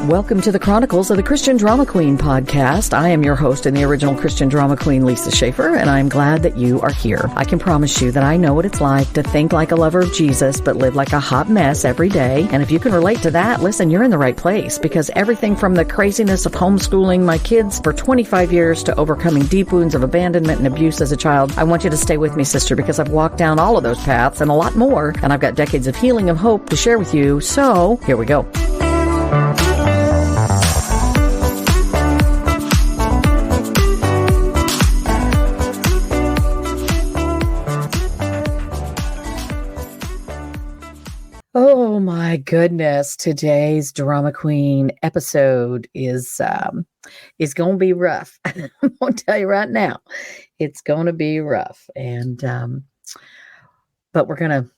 Welcome to the Chronicles of the Christian Drama Queen podcast. I am your host and the original Christian Drama Queen, Lisa Schaefer, and I'm glad that you are here. I can promise you that I know what it's like to think like a lover of Jesus, but live like a hot mess every day. And if you can relate to that, listen, you're in the right place, because everything from the craziness of homeschooling my kids for 25 years to overcoming deep wounds of abandonment and abuse as a child, I want you to stay with me, sister, because I've walked down all of those paths and a lot more, and I've got decades of healing and hope to share with you. So here we go. Oh my goodness, today's Drama Queen episode is going to be rough. I'm going to tell you right now, it's going to be rough. And but we're going to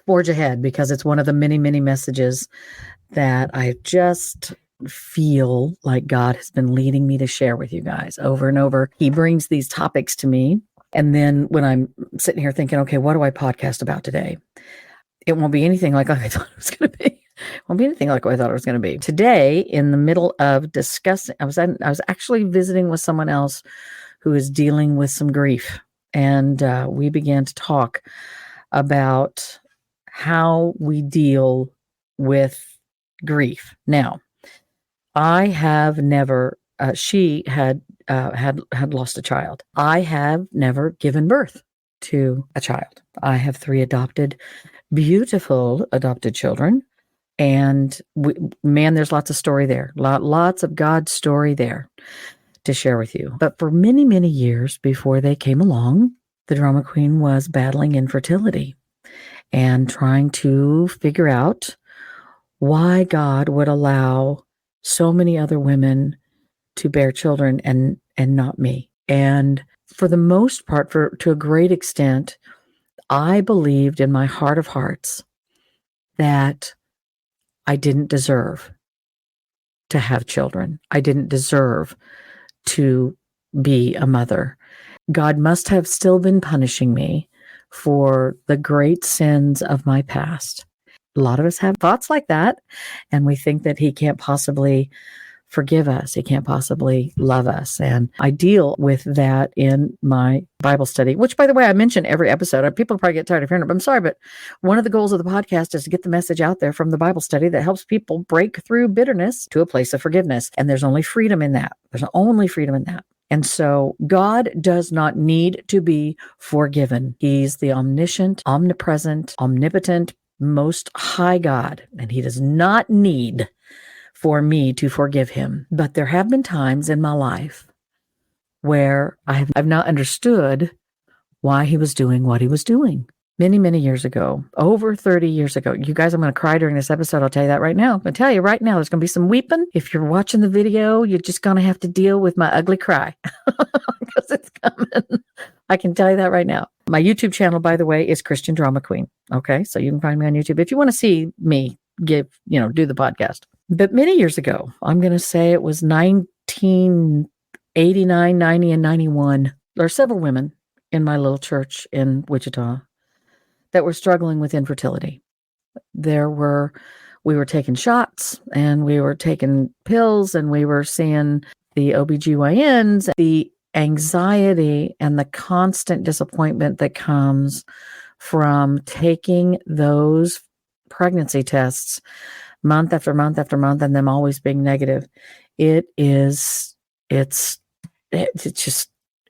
forge ahead, because it's one of the many, many messages that I just feel like God has been leading me to share with you guys over and over. He brings these topics to me, and then when I'm sitting here thinking, okay, what do I podcast about today? It won't be anything like I thought it was going to be. It won't be anything like what I thought it was going to be. Today, in the middle of discussing, I was actually visiting with someone else who is dealing with some grief. And we began to talk about how we deal with grief. Now, I have never, she had lost a child. I have never given birth to a child. I have 3 beautiful adopted children. And man, there's lots of story there, lots of God's story there to share with you. But for many, many years before they came along, the Drama Queen was battling infertility and trying to figure out why God would allow so many other women to bear children and not me. And for the most part, to a great extent, I believed in my heart of hearts that I didn't deserve to have children. I didn't deserve to be a mother. God must have still been punishing me for the great sins of my past. A lot of us have thoughts like that, and we think that He can't possibly forgive us. He can't possibly love us. And I deal with that in my Bible study, which, by the way, I mention every episode. People probably get tired of hearing it, but I'm sorry, but one of the goals of the podcast is to get the message out there from the Bible study that helps people break through bitterness to a place of forgiveness. And there's only freedom in that. There's only freedom in that. And so God does not need to be forgiven. He's the omniscient, omnipresent, omnipotent, most high God, and He does not need for me to forgive Him. But there have been times in my life where I've not understood why He was doing what He was doing. Many, many years ago, over 30 years ago. You guys, I'm going to cry during this episode. I'll tell you that right now. I'm going to tell you right now, there's going to be some weeping. If you're watching the video, you're just going to have to deal with my ugly cry because it's coming. I can tell you that right now. My YouTube channel, by the way, is Christian Drama Queen. Okay, so you can find me on YouTube if you want to see me do the podcast. But many years ago, I'm going to say it was 1989, 90, and 91. There are several women in my little church in Wichita that were struggling with infertility. We were taking shots and we were taking pills and we were seeing the OBGYNs, the anxiety and the constant disappointment that comes from taking those pregnancy tests month after month after month and them always being negative. It's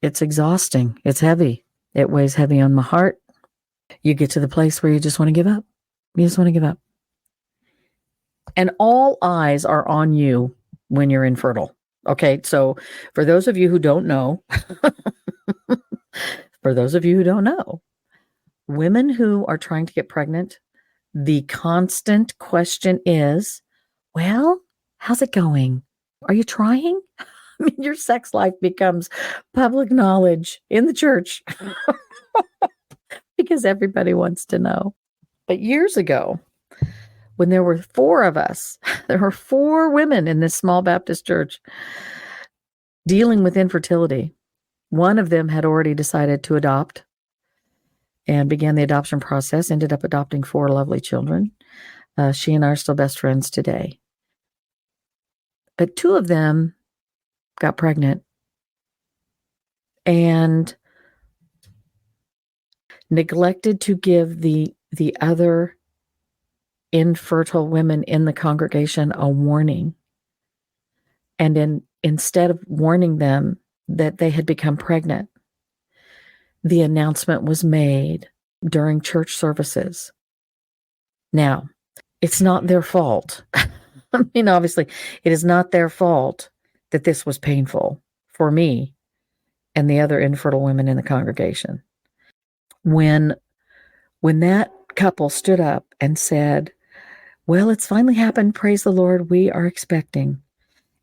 exhausting. It's heavy. It weighs heavy on my heart. You get to the place where you just want to give up. You just want to give up. And all eyes are on you when you're infertile. Okay, so for those of you who don't know, women who are trying to get pregnant, the constant question is, well, how's it going? Are you trying? I mean, your sex life becomes public knowledge in the church because everybody wants to know. But years ago, when there were 4 of us, there were 4 women in this small Baptist church dealing with infertility. One of them had already decided to adopt and began the adoption process, ended up adopting 4 lovely children. She and I are still best friends today. But 2 of them got pregnant and neglected to give the other infertile women in the congregation a warning. And instead of warning them that they had become pregnant, the announcement was made during church services. Now, it's not their fault. I mean, obviously, it is not their fault that this was painful for me and the other infertile women in the congregation. When that couple stood up and said, well, it's finally happened, praise the Lord, we are expecting.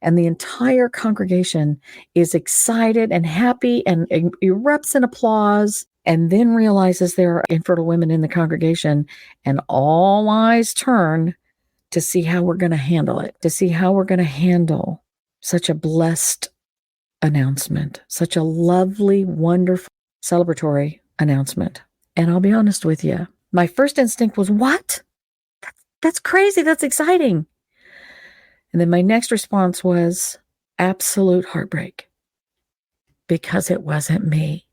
And the entire congregation is excited and happy and erupts in applause, and then realizes there are infertile women in the congregation, and all eyes turn to see how we're going to handle it, to see how we're going to handle such a blessed announcement, such a lovely, wonderful, celebratory announcement. And I'll be honest with you, my first instinct was, what? That's crazy. That's exciting. And then my next response was absolute heartbreak, because it wasn't me.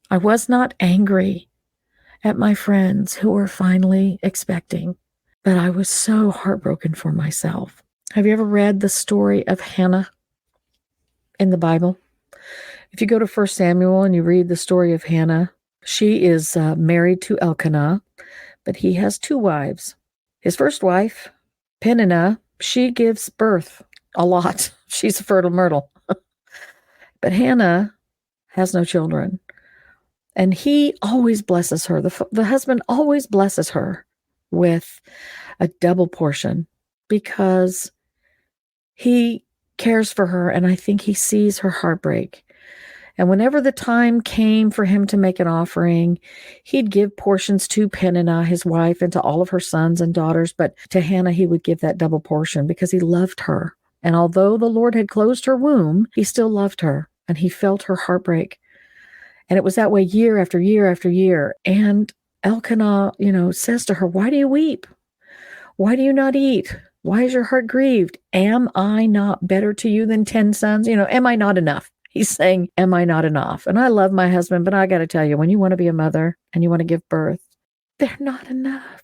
I was not angry at my friends who were finally expecting, but I was so heartbroken for myself. Have you ever read the story of Hannah in the Bible? If you go to 1 Samuel and you read the story of Hannah, she is married to Elkanah, but he has 2 wives. His first wife, Peninnah, she gives birth a lot. She's a fertile myrtle. But Hannah has no children. And he always blesses her. The husband always blesses her with a double portion because he cares for her, and I think he sees her heartbreak. And whenever the time came for him to make an offering, he'd give portions to Peninnah, his wife, and to all of her sons and daughters. But to Hannah, he would give that double portion because he loved her. And although the Lord had closed her womb, he still loved her, and he felt her heartbreak. And it was that way year after year after year. And Elkanah, says to her, why do you weep? Why do you not eat? Why is your heart grieved? Am I not better to you than 10 sons? Am I not enough? He's saying, am I not enough? And I love my husband, but I got to tell you, when you want to be a mother and you want to give birth, they're not enough.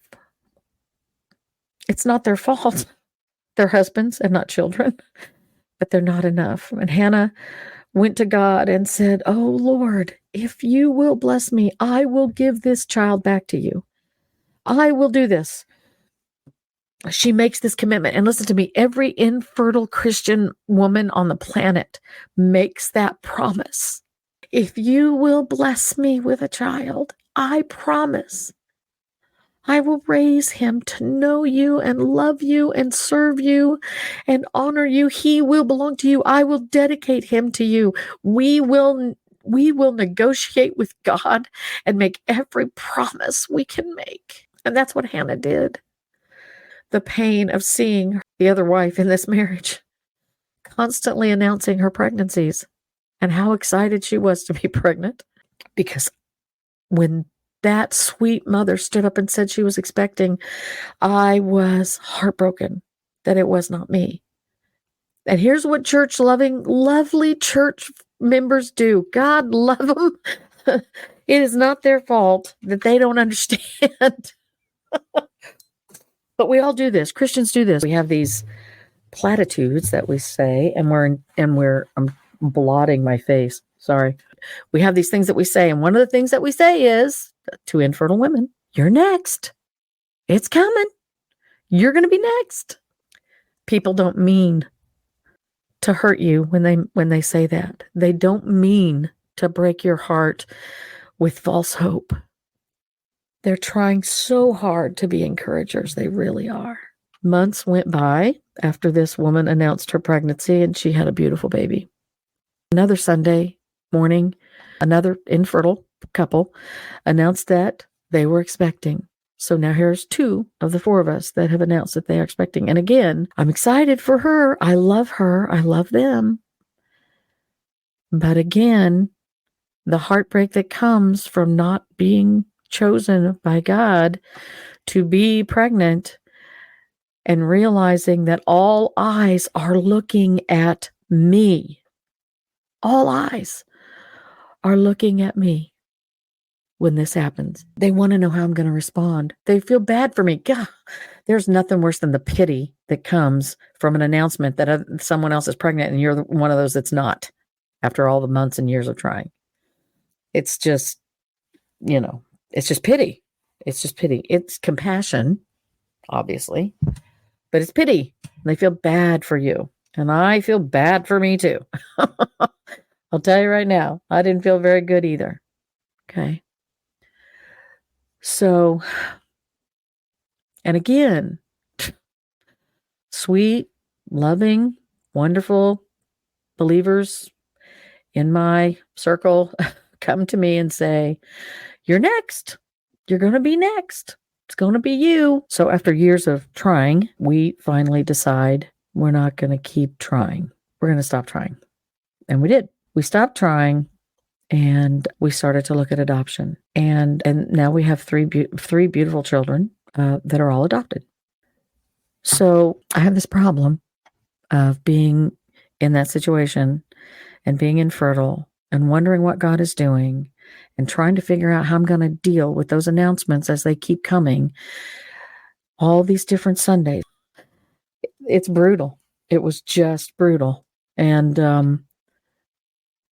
It's not their fault. They're husbands and not children, but they're not enough. And Hannah went to God and said, oh Lord, if you will bless me, I will give this child back to you. I will do this. She makes this commitment. And listen to me, every infertile Christian woman on the planet makes that promise. If you will bless me with a child, I promise I will raise him to know you and love you and serve you and honor you. He will belong to you. I will dedicate him to you. We will negotiate with God and make every promise we can make. And that's what Hannah did. The pain of seeing the other wife in this marriage constantly announcing her pregnancies and how excited she was to be pregnant. Because when that sweet mother stood up and said she was expecting, I was heartbroken that it was not me. And here's what church-loving, lovely church members do. God love them. It is not their fault that they don't understand. But we all do this. Christians do this. We have these platitudes that we say, and I'm blotting my face. Sorry. We have these things that we say, and one of the things that we say is to infertile women, you're next. It's coming. You're going to be next. People don't mean to hurt you when they say that. They don't mean to break your heart with false hope. They're trying so hard to be encouragers. They really are. Months went by after this woman announced her pregnancy, and she had a beautiful baby. Another Sunday morning, another infertile couple announced that they were expecting. So now here's 2 of the 4 of us that have announced that they are expecting. And again, I'm excited for her. I love her. I love them. But again, the heartbreak that comes from not being chosen by God to be pregnant and realizing that all eyes are looking at me. All eyes are looking at me when this happens. They want to know how I'm going to respond. They feel bad for me. God, there's nothing worse than the pity that comes from an announcement that someone else is pregnant and you're one of those that's not after all the months and years of trying. It's just, it's just pity. It's just pity. It's compassion, obviously, but it's pity. They feel bad for you. And I feel bad for me too. I'll tell you right now, I didn't feel very good either. Okay. So, and again, sweet, loving, wonderful believers in my circle come to me and say, "You're next. You're going to be next. It's going to be you." So after years of trying, we finally decide we're not going to keep trying. We're going to stop trying. And we did. We stopped trying and we started to look at adoption. And now we have three beautiful children that are all adopted. So I have this problem of being in that situation and being infertile and wondering what God is doing and trying to figure out how I'm going to deal with those announcements as they keep coming all these different Sundays. It's brutal. It was just brutal. And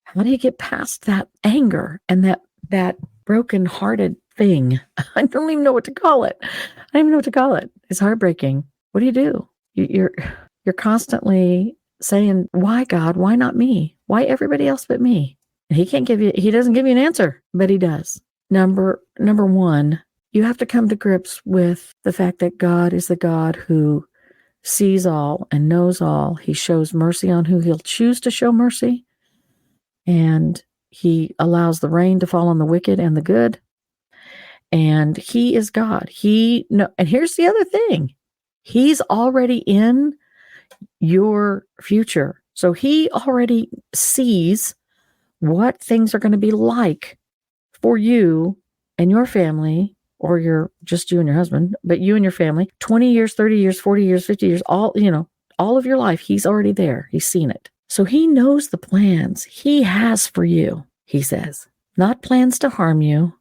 how do you get past that anger and that broken-hearted thing? I don't even know what to call it. I don't even know what to call it. It's heartbreaking. What do you do? You're constantly saying, "Why, God? Why not me? Why everybody else but me?" And he doesn't give you an answer, but he does. Number 1, you have to come to grips with the fact that God is the God who sees all and knows all. He shows mercy on who he'll choose to show mercy. And he allows the rain to fall on the wicked and the good. And he is God. And here's the other thing. He's already in your future. So he already sees what things are going to be like for you and your family, or just you and your husband, but you and your family, 20 years, 30 years, 40 years, 50 years, all of your life. He's already there. He's seen it. So he knows the plans he has for you, he says. Not plans to harm you,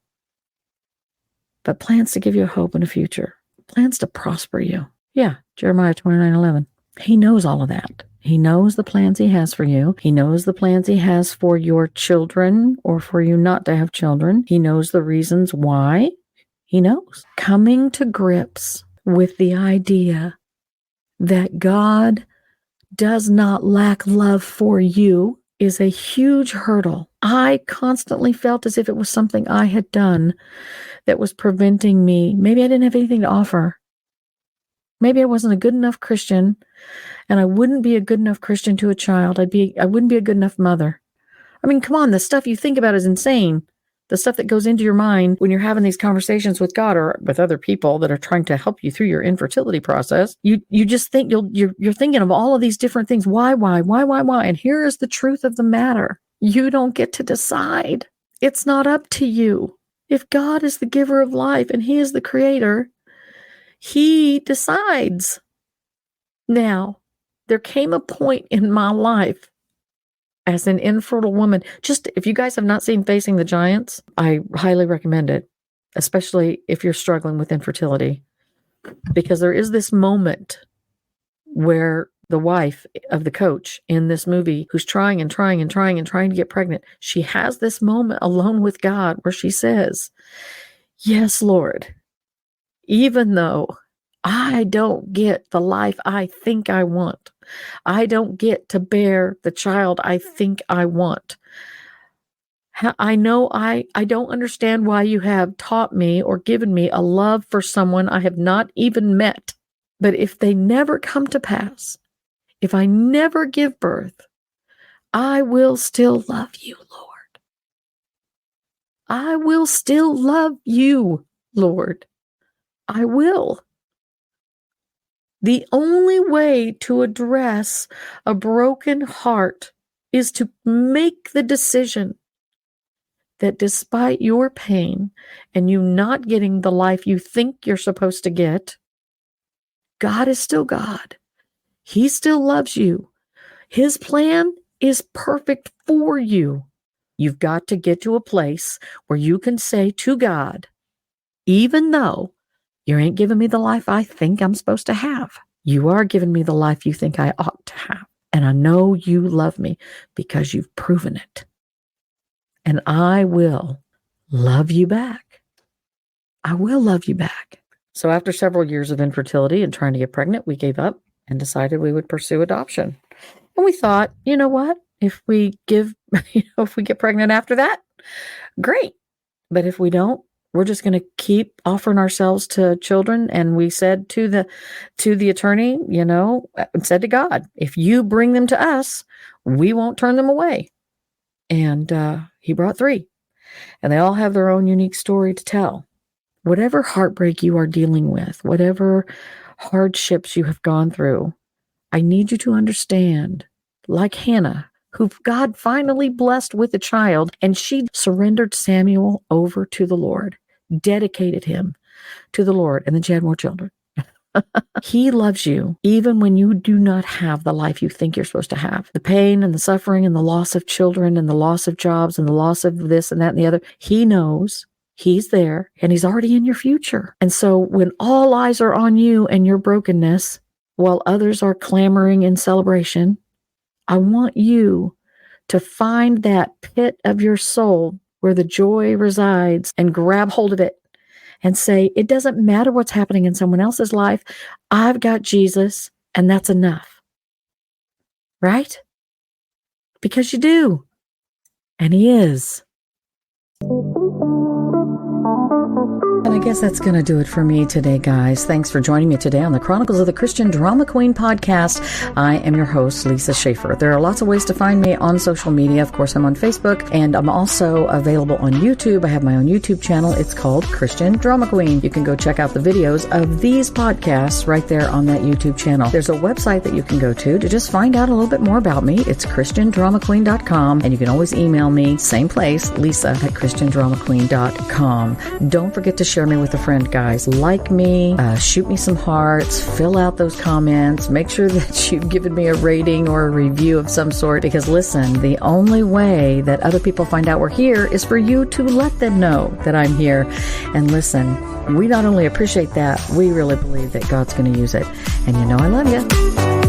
but plans to give you a hope and a future. Plans to prosper you. Yeah, Jeremiah 29:11. He knows all of that. He knows the plans he has for you. He knows the plans he has for your children or for you not to have children. He knows the reasons why. He knows. Coming to grips with the idea that God does not lack love for you is a huge hurdle. I constantly felt as if it was something I had done that was preventing me. Maybe I didn't have anything to offer. Maybe I wasn't a good enough Christian, and I wouldn't be a good enough Christian to a child. I wouldn't be a good enough mother. I mean, come on, the stuff you think about is insane. The stuff that goes into your mind when you're having these conversations with God or with other people that are trying to help you through your infertility process. You just think you're thinking of all of these different things. Why? And here is the truth of the matter. You don't get to decide. It's not up to you. If God is the giver of life and he is the creator, he decides. Now, there came a point in my life as an infertile woman. Just if you guys have not seen Facing the Giants, I highly recommend it, especially if you're struggling with infertility, because there is this moment where the wife of the coach in this movie, who's trying to get pregnant, she has this moment alone with God where she says, "Yes, Lord, even though I don't get the life I think I want, I don't get to bear the child I think I want. I know I don't understand why you have taught me or given me a love for someone I have not even met. But if they never come to pass, if I never give birth, I will still love you, Lord. I will still love you, Lord. I will. The only way to address a broken heart is to make the decision that despite your pain and you not getting the life you think you're supposed to get, God is still God. He still loves you. His plan is perfect for you. You've got to get to a place where you can say to God, even though you ain't giving me the life I think I'm supposed to have, you are giving me the life you think I ought to have. And I know you love me because you've proven it. And I will love you back. I will love you back. So after several years of infertility and trying to get pregnant, we gave up and decided we would pursue adoption. And we thought, you know what? If we get pregnant after that, great. But if we don't, we're just going to keep offering ourselves to children. And we said to the attorney, said to God, if you bring them to us, we won't turn them away. And he brought 3. And they all have their own unique story to tell. Whatever heartbreak you are dealing with, whatever hardships you have gone through, I need you to understand, like Hannah, who God finally blessed with a child, and she surrendered Samuel over to the Lord, dedicated him to the Lord, and then she had more children. He loves you even when you do not have the life you think you're supposed to have. The pain and the suffering and the loss of children and the loss of jobs and the loss of this and that and the other. He knows. He's there and he's already in your future. And so when all eyes are on you and your brokenness, while others are clamoring in celebration, I want you to find that pit of your soul where the joy resides and grab hold of it and say, it doesn't matter what's happening in someone else's life. I've got Jesus, and that's enough. Right? Because you do. And he is. And I guess that's going to do it for me today, guys. Thanks for joining me today on the Chronicles of the Christian Drama Queen podcast. I am your host, Lisa Schaefer. There are lots of ways to find me on social media. Of course, I'm on Facebook, and I'm also available on YouTube. I have my own YouTube channel. It's called Christian Drama Queen. You can go check out the videos of these podcasts right there on that YouTube channel. There's a website that you can go to just find out a little bit more about me. It's ChristianDramaQueen.com, and you can always email me, same place, Lisa@ChristianDramaQueen.com. Don't forget to share me with a friend, guys. Like me, shoot me some hearts, fill out those comments, make sure that you've given me a rating or a review of some sort, because listen, the only way that other people find out we're here is for you to let them know that I'm here. And listen, we not only appreciate that, we really believe that God's going to use it. And I love you.